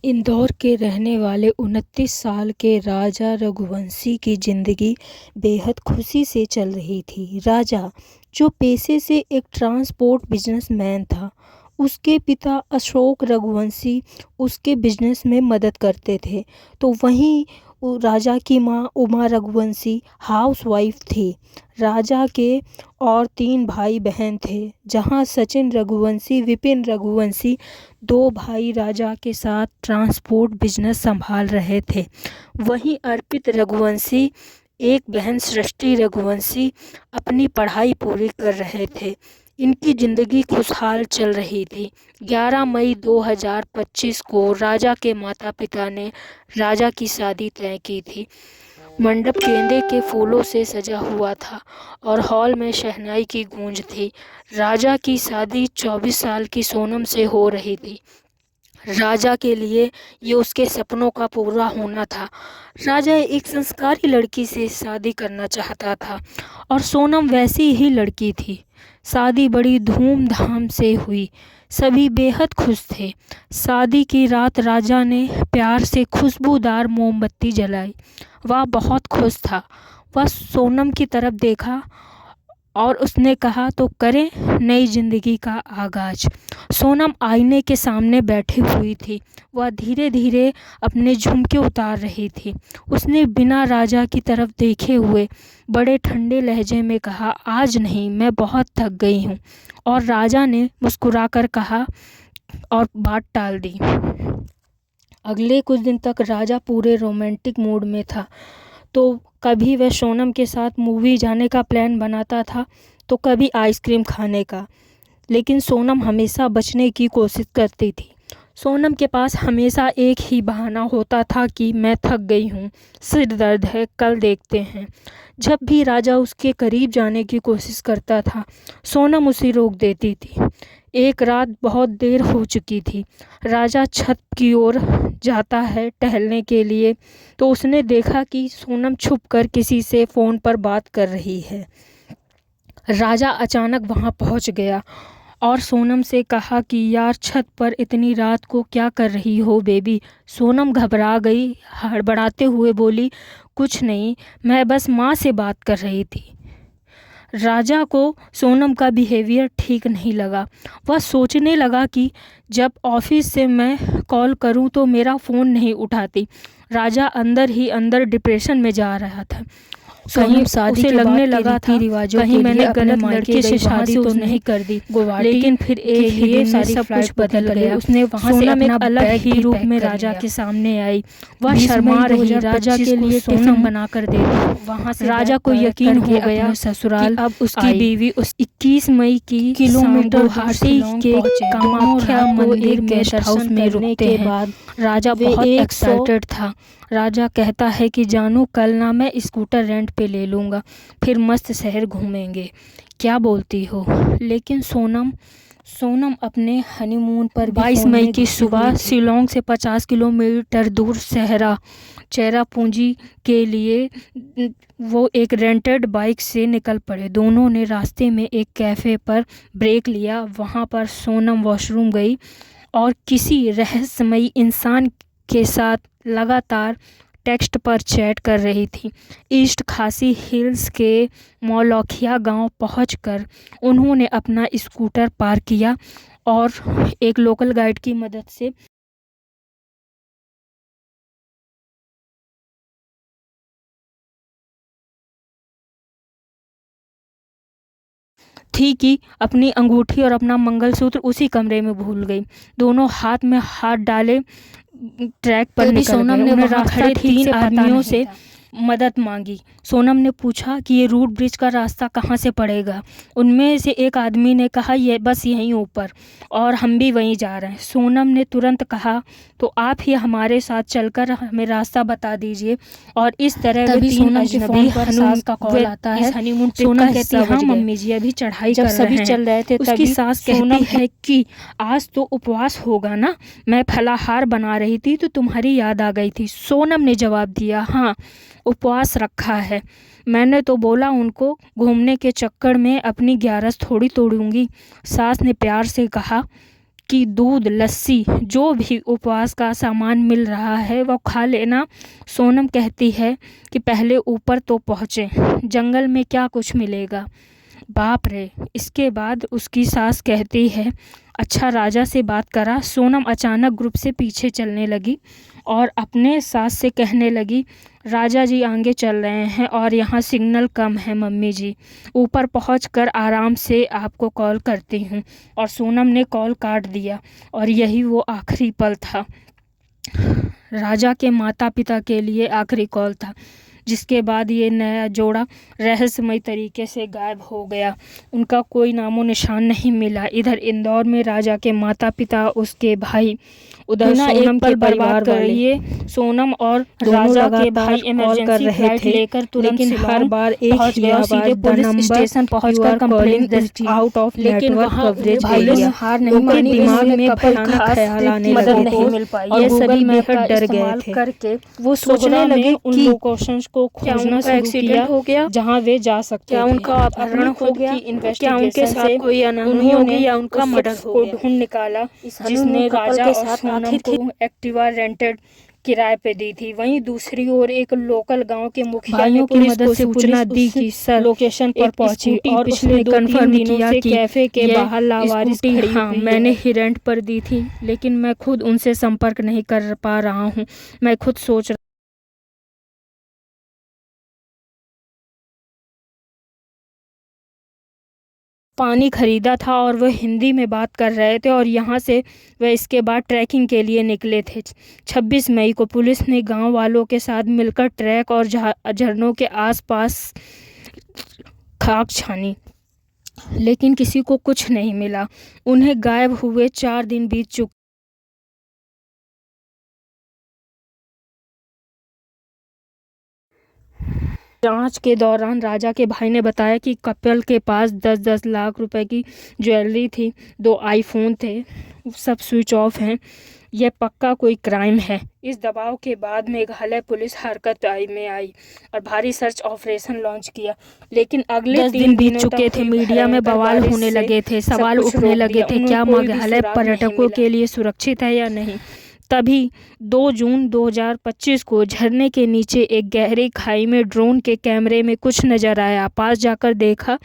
इंदौर के रहने वाले 29 साल के राजा रघुवंशी की जिंदगी बेहद खुशी से चल रही थी। राजा, जो पेशे से एक ट्रांसपोर्ट बिजनेसमैन था, उसके पिता अशोक रघुवंशी उसके बिजनेस में मदद करते थे। तो वहीं राजा की मां उमा रघुवंशी हाउसवाइफ थी। राजा के और 3 भाई बहन थे, जहां सचिन रघुवंशी, विपिन रघुवंशी 2 भाई राजा के साथ ट्रांसपोर्ट बिजनेस संभाल रहे थे। वहीं अर्पित रघुवंशी, एक बहन सृष्टि रघुवंशी अपनी पढ़ाई पूरी कर रहे थे। इनकी ज़िंदगी खुशहाल चल रही थी। 11 मई 2025 को राजा के माता पिता ने राजा की शादी तय की थी। मंडप गेंदे के फूलों से सजा हुआ था और हॉल में शहनाई की गूंज थी। राजा की शादी 24 साल की सोनम से हो रही थी। राजा के लिए ये उसके सपनों का पूरा होना था। राजा एक संस्कारी लड़की से शादी करना चाहता था और सोनम वैसी ही लड़की थी। शादी बड़ी धूमधाम से हुई। सभी बेहद खुश थे। शादी की रात राजा ने प्यार से खुशबूदार मोमबत्ती जलाई। वह बहुत खुश था। वह सोनम की तरफ देखा और उसने कहा, तो करें नई जिंदगी का आगाज। सोनम आईने के सामने बैठी हुई थी। वह धीरे धीरे अपने झुमके उतार रही थी। उसने बिना राजा की तरफ देखे हुए बड़े ठंडे लहजे में कहा, आज नहीं, मैं बहुत थक गई हूँ। और राजा ने मुस्कुराकर कहा और बात टाल दी। अगले कुछ दिन तक राजा पूरे रोमांटिक मूड में था। तो कभी वह सोनम के साथ मूवी जाने का प्लान बनाता था, तो कभी आइसक्रीम खाने का। लेकिन सोनम हमेशा बचने की कोशिश करती थी। सोनम के पास हमेशा एक ही बहाना होता था कि मैं थक गई हूँ, सिर दर्द है, कल देखते हैं। जब भी राजा उसके करीब जाने की कोशिश करता था, सोनम उसे रोक देती थी। एक रात बहुत देर हो चुकी थी। राजा छत की ओर जाता है टहलने के लिए, तो उसने देखा कि सोनम छुपकर किसी से फ़ोन पर बात कर रही है। राजा अचानक वहां पहुंच गया और सोनम से कहा कि यार, छत पर इतनी रात को क्या कर रही हो बेबी। सोनम घबरा गई, हड़बड़ाते हुए बोली, कुछ नहीं, मैं बस माँ से बात कर रही थी। राजा को सोनम का बिहेवियर ठीक नहीं लगा। वह सोचने लगा कि जब ऑफिस से मैं कॉल करूं तो मेरा फ़ोन नहीं उठाती। राजा अंदर ही अंदर डिप्रेशन में जा रहा था। कहीं शादी के लगने लगा था, कहीं मैंने गलत लड़के से शादी तो नहीं कर दी। लेकिन फिर एक ही दिन में सब कुछ बदल गया। उसने वहां से अपना अलग ही रूप में राजा के सामने आई। वह शर्मा रही, राजा के लिए टिफिन बनाकर दे दी। वहां से राजा को यकीन हो गया ससुराल अब उसकी बीवी उस 21 मई की किलोमीटर गुवाहाटी के कामाख्या मंदिर गेस्ट हाउस में रुकते हैं। राजा बहुत एक्साइटेड था। राजा कहता है कि जानू, कल ना मैं स्कूटर रेंट पे ले लूँगा, फिर मस्त शहर घूमेंगे, क्या बोलती हो। लेकिन सोनम अपने हनीमून पर 22 मई की सुबह शिलोंग से 50 किलोमीटर दूर चेरापूंजी के लिए वो एक रेंटेड बाइक से निकल पड़े। दोनों ने रास्ते में एक कैफ़े पर ब्रेक लिया। वहाँ पर सोनम वॉशरूम गई और किसी रहस्यमयी इंसान के साथ लगातार टेक्स्ट पर चैट कर रही थी। ईस्ट खासी हिल्स के मौलौखिया गांव पहुंचकर उन्होंने अपना स्कूटर पार्क किया और एक लोकल गाइड की मदद से थी कि अपनी अंगूठी और अपना मंगलसूत्र उसी कमरे में भूल गई। दोनों हाथ में हाथ डाले ट्रैक पर निकल गए। सोनम ने वहां खड़े 3 आदमियों से मदद मांगी। सोनम ने पूछा कि ये रूट ब्रिज का रास्ता कहाँ से पड़ेगा। उनमें से एक आदमी ने कहा, ये बस यहीं ऊपर, और हम भी वहीं जा रहे हैं। सोनम ने तुरंत कहा, तो आप ही हमारे साथ चलकर हमें रास्ता बता दीजिए। और इस तरह वे 3 अजनबी सास का कॉल आता है। सोनम कहती है, हाँ मम्मी जी, अभी चढ़ाई कर रहे हैं। चल रहे थे उसकी सास कहती है कि आज तो उपवास होगा ना, मैं फलाहार बना रही थी तो तुम्हारी याद आ गई थी। सोनम ने जवाब दिया, हाँ उपवास रखा है, मैंने तो बोला उनको घूमने के चक्कर में अपनी ग्यारस थोड़ी तोड़ूंगी। सास ने प्यार से कहा कि दूध, लस्सी, जो भी उपवास का सामान मिल रहा है वो खा लेना। सोनम कहती है कि पहले ऊपर तो पहुँचे, जंगल में क्या कुछ मिलेगा। बाप रे। इसके बाद उसकी सास कहती है, अच्छा राजा से बात करा। सोनम अचानक ग्रुप से पीछे चलने लगी और अपने सास से कहने लगी, राजा जी आगे चल रहे हैं और यहाँ सिग्नल कम है मम्मी जी, ऊपर पहुँचकर आराम से आपको कॉल करती हूँ। और सोनम ने कॉल काट दिया और यही वो आखिरी पल था, राजा के माता पिता के लिए आखिरी कॉल था, जिसके बाद ये नया जोड़ा रहस्यमय तरीके से गायब हो गया। उनका कोई नामो निशान नहीं मिला। इधर इंदौर में राजा के माता पिता, उसके भाई, उधर सोनम के परिवार वाले, सोनम और राजा के भाई इमरजेंसी फ्लाइट लेकर तुरंत हर बार एक ही आवाज, पुलिस स्टेशन पहुंचकर कंप्लेंट आउट ऑफ लेकिन वहां पुलिस हार नहीं मानी। दिमाग में भयानक ख्याल आने लगे, नहीं मिल पाई। ये सभी बेहद डर गए थे करके वो सोचने लगे उन लोकेशंस को खोजना शुरू किया हो गया जहां वे जा सकते, क्या उनका अपहरण हो गया, क्या उनके साथ कोई अनहोनी हो गई या उनका मर्डर हो गया। ढूंढ निकाला जिसने राजा और सोनम को एक्टिवा रेंटेड किराए पे दी थी। वहीं दूसरी ओर एक लोकल गांव के मुखिया ने की मदद से सूचना दी कि सर लोकेशन पर पहुंची और पिछले कंफर्म किया कि कैफे के बाहर लावारिस खड़ी हुई। हाँ, मैंने ही रेंट पर दी थी, लेकिन मैं खुद उनसे संपर्क नहीं कर पा रहा हूँ। मैं खुद सोच पानी खरीदा था और वह हिंदी में बात कर रहे थे और यहाँ से वह इसके बाद ट्रैकिंग के लिए निकले थे। 26 मई को पुलिस ने गांव वालों के साथ मिलकर ट्रैक और झरनों के आसपास खाक छानी, लेकिन किसी को कुछ नहीं मिला। उन्हें गायब हुए 4 दिन बीत चुके। जांच के दौरान राजा के भाई ने बताया कि कपिल के पास 10-10 लाख रुपए की ज्वेलरी थी, 2 आईफोन थे, सब स्विच ऑफ हैं। यह पक्का कोई क्राइम है। इस दबाव के बाद मेघालय पुलिस हरकत में आई और भारी सर्च ऑपरेशन लॉन्च किया, लेकिन अगले 10 दिन बीत चुके थे। मीडिया में बवाल होने लगे थे, सवाल उठने लगे थे, क्या मेघालय पर्यटकों के लिए सुरक्षित है या नहीं। तभी 2 जून 2025 को झरने के नीचे एक गहरी खाई में ड्रोन के कैमरे में कुछ नजर आया। पास जाकर देखा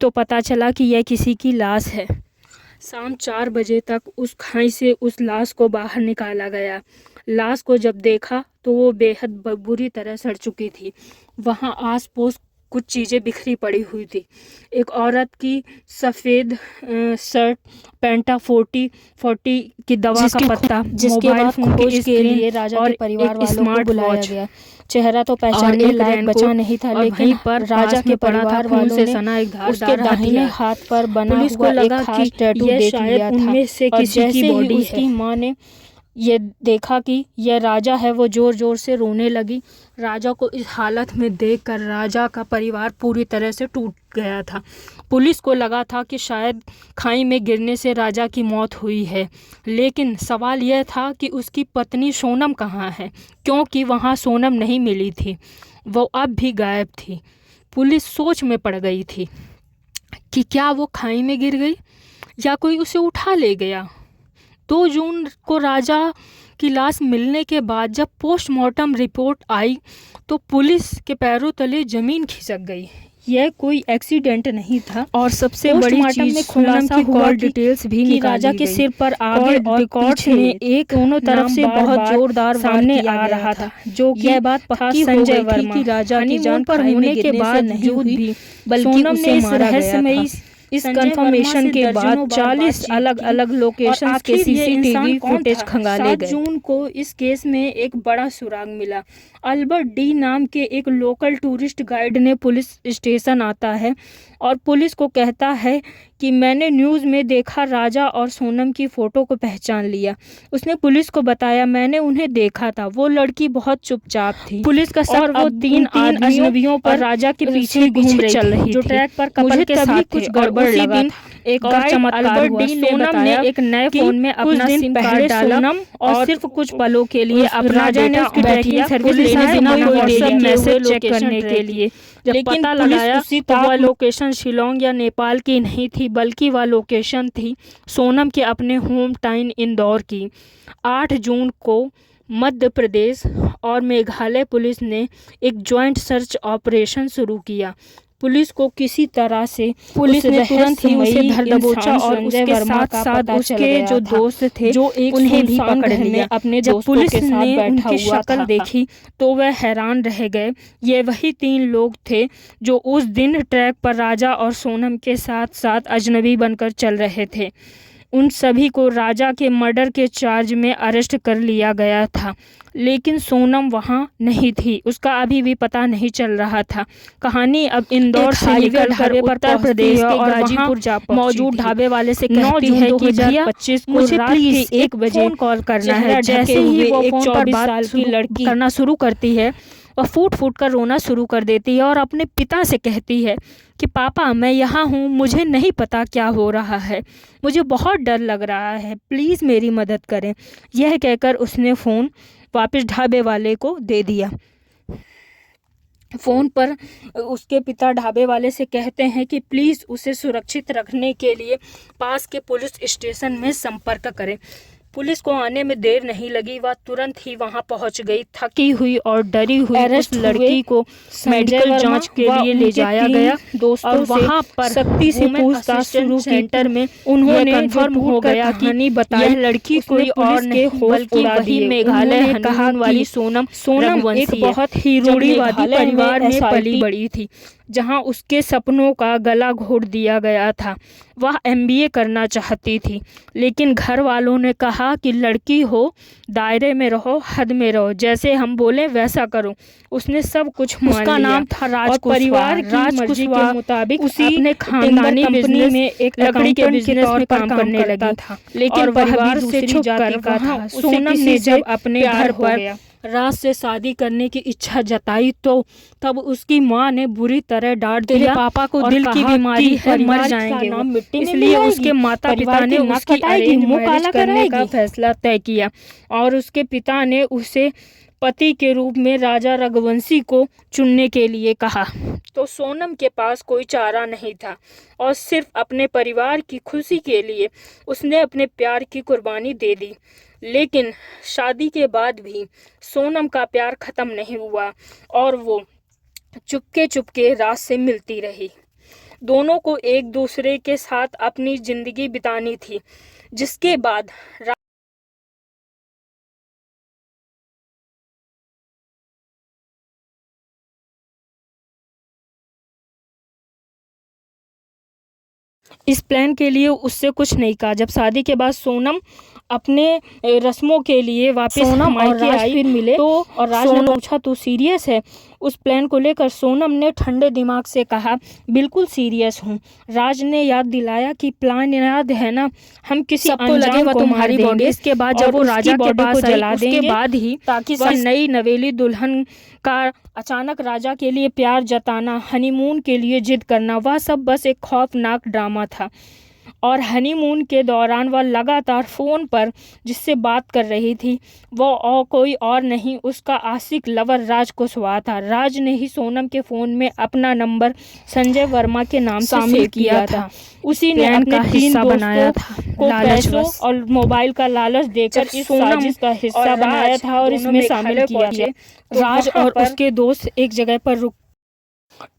तो पता चला कि यह किसी की लाश है। शाम 4 बजे तक उस खाई से उस लाश को बाहर निकाला गया। लाश को जब देखा तो वो बेहद बुरी तरह सड़ चुकी थी। वहाँ आस पास कुछ चीज़ें बिखरी पड़ी हुई थी। एक औरत की सफ़ेद शर्ट, पेंटा 40 की दवा का पत्ता, मोबाइल फोन की के लिए राजा के परिवार वालों को बुलाया गया। चेहरा तो पहचानने लायक बचा नहीं था, लेकिन पर राजा के परिवार वालों ने उसके दाहिने हाथ पर बना हुआ एक खास टैटू देख लिया था। और जैसे ही उसकी माँ ने ये देखा कि यह राजा है, वो जोर जोर से रोने लगी। राजा को इस हालत में देखकर राजा का परिवार पूरी तरह से टूट गया था। पुलिस को लगा था कि शायद खाई में गिरने से राजा की मौत हुई है, लेकिन सवाल यह था कि उसकी पत्नी सोनम कहाँ है, क्योंकि वहाँ सोनम नहीं मिली थी, वो अब भी गायब थी। पुलिस सोच में पड़ गई थी कि क्या वो खाई में गिर गई या कोई उसे उठा ले गया। 2 जून को राजा की लाश मिलने के बाद जब पोस्टमार्टम रिपोर्ट आई तो पुलिस के पैरों तले जमीन खिसक गई। यह कोई एक्सीडेंट नहीं था और सबसे बड़ी चीज में खुलासा हुआ डिटेल्स भी कि राजा के सिर पर आगे और पीछे में एक दोनों तरफ से बहुत जोरदार सामने आ रहा था, जो कि यह बात पक्की हो गई थी कि राजा की जान पर होने के बाद नहीं हुई, बल्कि उसे मारा गया था। इस कंफर्मेशन के बाद 40 अलग अलग लोकेशंस के सीसीटीवी फुटेज खंगाले गए। 7 जून को इस केस में एक बड़ा सुराग मिला। अल्बर्ट डी नाम के एक लोकल टूरिस्ट गाइड ने पुलिस स्टेशन आता है और पुलिस को कहता है कि मैंने न्यूज़ में देखा राजा और सोनम की फ़ोटो को पहचान लिया। उसने पुलिस को बताया, मैंने उन्हें देखा था, वो लड़की बहुत चुपचाप थी। पुलिस का शक वो 3 अजनबियों पर राजा के पीछे घूम रही चल रही जो ट्रैक पर कपल के साथ कुछ गड़बड़ लगा। एक और गाइड चमत्कार अल्बर्ट हुआ। डी ने सोनम ने बताया एक नए कि फोन में कुछ अपना दिन सिम पहले कार्ड डाला सोनम और सिर्फ कुछ पलों के लिए अपना राजा ने डेटा उसकी ऑन ट्रैकिंग किया सर्विस पुलिस लेने ने बिना कोई WhatsApp WhatsApp message check location करने के लिए। जब लेकिन पता पुलिस लगाया उसी तो वह ताक लोकेशन शिलोंग या नेपाल की नहीं थी, बल्कि वह लोकेशन थी सोनम के अपने होम टाउन इंदौर की। 8 जून को मध्य प्रदेश और मेघालय पुलिस ने एक ज्वाइंट सर्च ऑपरेशन शुरू किया। पुलिस को किसी तरह से पुलिस ने तुरंत ही उसे धर दबोचा और संजय उसके वर्मा साथ का साथ पता चल उसके गया जो था, दोस्त थे जो एक उन्हें भी सुनसान पकड़ घर में लिया। अपने जब दोस्तों पुलिस के साथ ने बैठा उनकी हुआ शक्ल था देखी तो वह हैरान रह गए। ये वही 3 लोग थे जो उस दिन ट्रैक पर राजा और सोनम के साथ साथ अजनबी बनकर चल रहे थे। उन सभी को राजा के मर्डर के चार्ज में अरेस्ट कर लिया गया था, लेकिन सोनम वहां नहीं थी। उसका अभी भी पता नहीं चल रहा था। कहानी अब इंदौर से निकल कर उत्तर प्रदेश के गाजीपुर जा मौजूद ढाबे वाले से कहती है कि भैया 2025 को मुझे रात प्लीज के 1 बजे फोन कॉल करना है। चेहरा जैसे ढके ही हुए वो एक फोन पर 24 बात साल की लड़की करना शुरू करती है, वह फूट फूट कर रोना शुरू कर देती है और अपने पिता से कहती है कि पापा मैं यहाँ हूँ, मुझे नहीं पता क्या हो रहा है, मुझे बहुत डर लग रहा है, प्लीज़ मेरी मदद करें। यह कहकर उसने फ़ोन वापस ढाबे वाले को दे दिया। फ़ोन पर उसके पिता ढाबे वाले से कहते हैं कि प्लीज़ उसे सुरक्षित रखने के लिए पास के पुलिस स्टेशन में संपर्क करें। पुलिस को आने में देर नहीं लगी, वह तुरंत ही वहां पहुंच गई। थकी हुई और डरी हुई उस लड़की को मेडिकल जांच के लिए ले जाया गया और वहां पर सख्ती से पूछताछ शुरू सेंटर में उन्होंने कंफर्म हो गया कि यह लड़की कोई और नहीं बल्कि वही मेघालय कहा वाली सोनम एक बहुत ही रूढ़िवादी परिवार में पली बड़ी थी, जहां उसके सपनों का गला घोट दिया गया था। वह MBA करना चाहती थी, लेकिन घर वालों ने कहा कि लड़की हो, दायरे में रहो, हद में रहो, जैसे हम बोले वैसा करो। उसने सब कुछ मान लिया। उसका नाम था राज परिवार की मर्जी के मुताबिक अपने खानदानी बिजनेस में एक लकड़ी के बिजनेस में काम करने लगी था, लेकिन परिवार से दूसरी जाति का था। सोनम ने जब अपने घर पर राज से शादी करने की इच्छा जताई तो तब उसकी माँ ने बुरी तरह डांट दिया। पापा को दिल की बीमारी है, मर जाएंगे वो। इसलिए उसके माता पिता ने उसकी अरेंज मैरिज करने का फैसला तय किया और उसके पिता ने उसे पति के रूप में राजा रघुवंशी को चुनने के लिए कहा। तो सोनम के पास कोई चारा नहीं था और सिर्फ अपने परिवार की खुशी के लिए उसने अपने प्यार की कुर्बानी दे दी। लेकिन शादी के बाद भी सोनम का प्यार खत्म नहीं हुआ और वो चुपके चुपके राज से मिलती रही। दोनों को एक दूसरे के साथ अपनी जिंदगी बितानी थी, जिसके बाद इस प्लान के लिए उससे कुछ नहीं कहा। जब शादी के बाद सोनम अपने रस्मों के लिए वापस मायके आई फिर मिले तो और राज ने पूछा तू सीरियस है उस प्लान को लेकर? सोनम ने ठंडे दिमाग से कहा बिल्कुल सीरियस हूँ। राज ने याद दिलाया कि प्लान याद है ना, हम किसी अनजान को मार देंगे। इसके बाद जब वो राजा के पास जला देंगे उसके बाद ही ताकि वह नई नवेली दुल्हन का अचानक राजा के लिए प्यार जताना, हनीमून के लिए जिद करना, वह सब बस एक खौफनाक ड्रामा था। और हनीमून के दौरान वह लगातार फ़ोन पर जिससे बात कर रही थी वो और कोई और नहीं उसका आशिक लवर राज कुशवाहा था। राज ने ही सोनम के फ़ोन में अपना नंबर संजय वर्मा के नाम से सेव किया था। उसी ने अपने 3 बनाया था को पैसों और मोबाइल का लालच देकर इस साजिश का हिस्सा बनाया था और इसमें शामिल किया था। राज और उसके दोस्त एक जगह पर रुक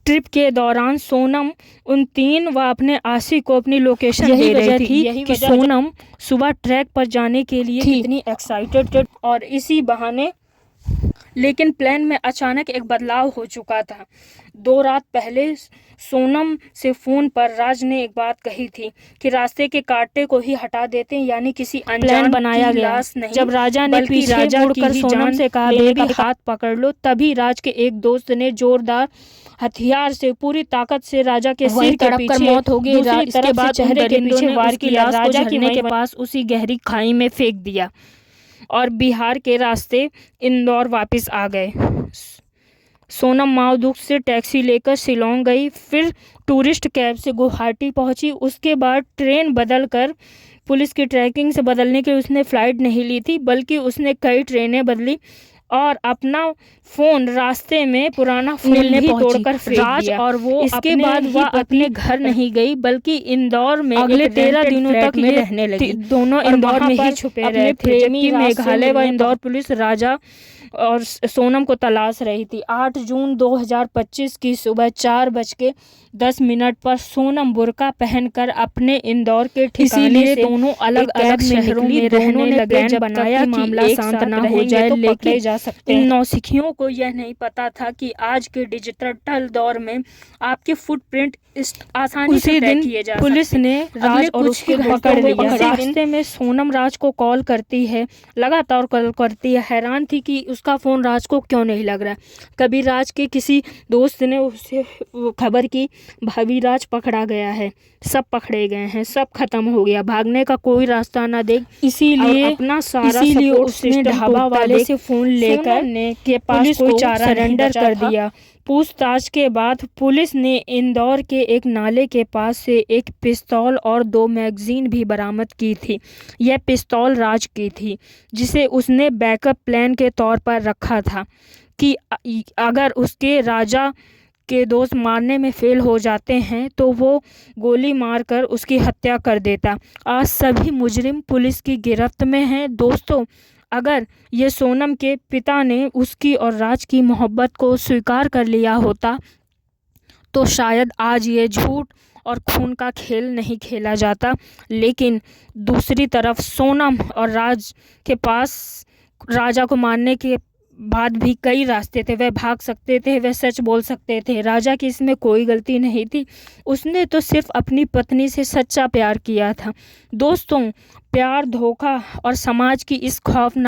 ट्रिप के दौरान सोनम उन 3 व अपने आशिक को अपनी लोकेशन दे रही थी कि सोनम सुबह ट्रैक पर जाने के लिए कितनी एक्साइटेड और इसी बहाने। लेकिन प्लान में अचानक एक बदलाव हो चुका था। 2 रात पहले सोनम से फ़ोन पर राज ने एक बात कही थी कि रास्ते के कांटे को ही हटा देते हैं, यानी किसी अनजान बनाया गया नहीं। जब राजा ने पीछे मुड़कर सोनम से कहा बेबी हाथ पकड़ लो, तभी राज के एक दोस्त ने जोरदार हथियार से पूरी ताकत से राजा के सिर के पीछे मौत हो गई। इसके बाद चेहरे के पीछे वार किया, राजा झरने के पास उसी गहरी खाई में फेंक दिया और बिहार के रास्ते इंदौर वापस आ गए। सोनम माओदुख से टैक्सी लेकर शिलोंग गई, फिर टूरिस्ट कैब से गुवाहाटी पहुंची। उसके बाद ट्रेन बदल कर पुलिस की ट्रैकिंग से बदलने के लिए उसने फ़्लाइट नहीं ली थी, बल्कि उसने कई ट्रेनें बदली और अपना फ़ोन रास्ते में पुराना फ़ोन भी तोड़कर फेंक दिया। और वो इसके बाद वह अपने घर नहीं गई, बल्कि इंदौर में अगले 13 दिनों तक ये रहने लगी। दोनों इंदौर में ही छुपे रहे थे, जबकि मेघालय व इंदौर पुलिस राजा और सोनम को तलाश रही थी। 8 जून 2025 की सुबह 4:10 पर सोनम बुर्का पहनकर अपने इंदौर के ठिकाने से दोनों अलग-अलग शहरों में रहने लगे, जब बनाया मामला शांत न हो जाए, लेकिन जा सकते हैं। नौसिखियों को यह नहीं पता था कि आज के डिजिटल दौर में आपके फुटप्रिंट आसानी से तय किए जा सकते हैं। पुलिस ने राज और उसके पकड़ लिया। रास्ते में सोनम राज को कॉल करती है, लगातार कॉल करती है। हैरान थी कि उसका फ़ोन राज को क्यों नहीं लग रहा। कभी राज के किसी दोस्त ने उसे खबर की, भाभी राज पकड़ा गया है, सब पकड़े गए हैं, सब खत्म हो गया, भागने का कोई रास्ता ना देख। इसीलिए अपना सारा उसने ढाबा वाले से फ़ोन लेकर के पास कोई चारा सरेंडर कर दिया। पूछताछ के बाद पुलिस ने इंदौर के एक नाले के पास से एक पिस्तौल और 2 मैगजीन भी बरामद की थी। यह पिस्तौल राज की थी, जिसे उसने बैकअप प्लान के तौर पर रखा था कि अगर उसके राजा के दोस्त मारने में फेल हो जाते हैं तो वो गोली मारकर उसकी हत्या कर देता। आज सभी मुजरिम पुलिस की गिरफ्त में हैं। दोस्तों, अगर ये सोनम के पिता ने उसकी और राज की मोहब्बत को स्वीकार कर लिया होता तो शायद आज ये झूठ और खून का खेल नहीं खेला जाता। लेकिन दूसरी तरफ सोनम और राज के पास राजा को मारने के बाद भी कई रास्ते थे। वह भाग सकते थे, वह सच बोल सकते थे। राजा की इसमें कोई गलती नहीं थी। उसने तो सिर्फ अपनी पत्नी से सच्चा प्यार किया था। दोस्तों, प्यार, धोखा और समाज की इस खौफनाक